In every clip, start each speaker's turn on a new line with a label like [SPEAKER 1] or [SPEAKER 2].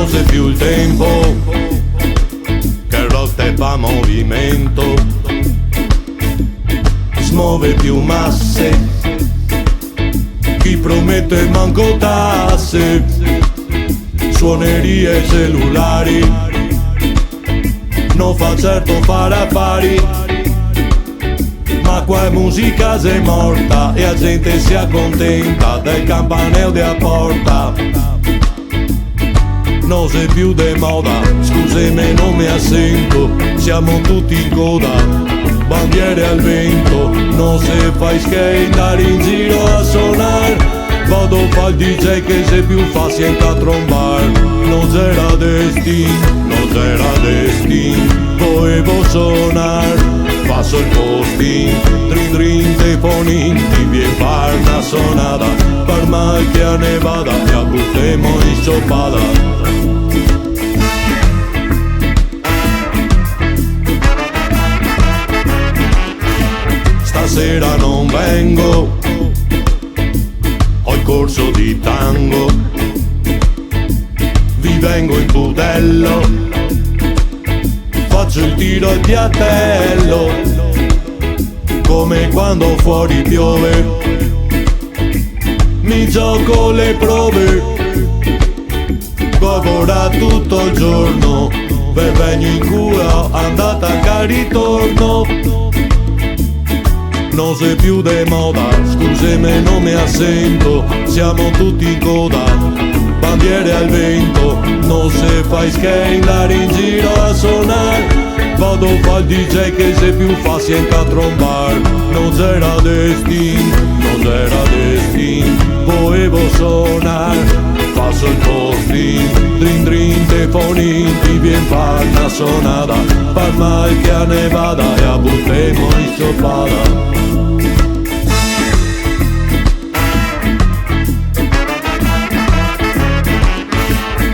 [SPEAKER 1] non c'è più il tempo che il rock te fa movimento, smuove più masse, chi promette manco tasse, suonerie cellulari, non fa certo fare affari, ma qua è musica se morta e la gente si accontenta del campanello della porta. Non sei più de moda, scusami non mi assento, siamo tutti in coda, bandiere al vento, non se fai skate andare in giro a suonare, vado a fare il DJ che se più facile a trombar, non c'era destin, volevo suonare, passo il posting, drin drin telefonin, ti viene fare una sonata, per mal che a nevada, e a buttemo in sciopata. Stasera non vengo, ho il corso di tango, vi vengo in budello, faccio il tiro al piattello, come quando fuori piove, mi gioco le prove, lavora tutto il giorno, ve vengo in cura, andata a ritorno. Non sei più de moda, scusami non mi assento, siamo tutti in coda, bandiere al vento, non se fai skate andare in giro a suonare, vado a fare il DJ che se più facile a trombar, non c'era destin, volevo suonare, passo il posting, drin drin telefonin, ti vien fare una sonata, per mal che a nevada e a buttemo in sciopata.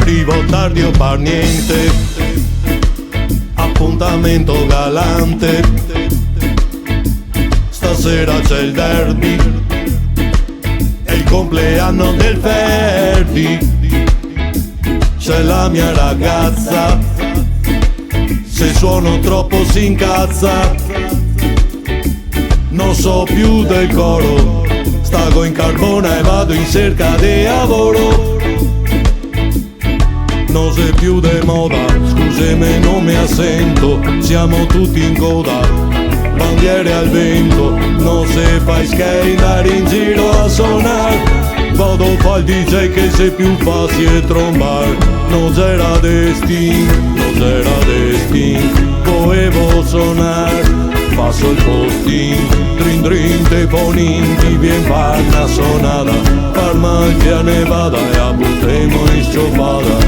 [SPEAKER 1] Arrivo tardi o per niente, appuntamento galante, stasera c'è il derby, è il compleanno del Ferdi, c'è la mia ragazza, se suono troppo si incazza, non so più del coro, stago in carbona e vado in cerca di lavoro. Non sei più de moda, scusami non mi assento, siamo tutti in coda, bandiere al vento, non se fai skate andare in giro a suonare, vado a fare il DJ che se più facile trombar, non c'era destin, volevo suonare, passo il posting, drin drin telefonin, ti vien fare una sonata, per mal che a nevada e a buttemo in sciopata.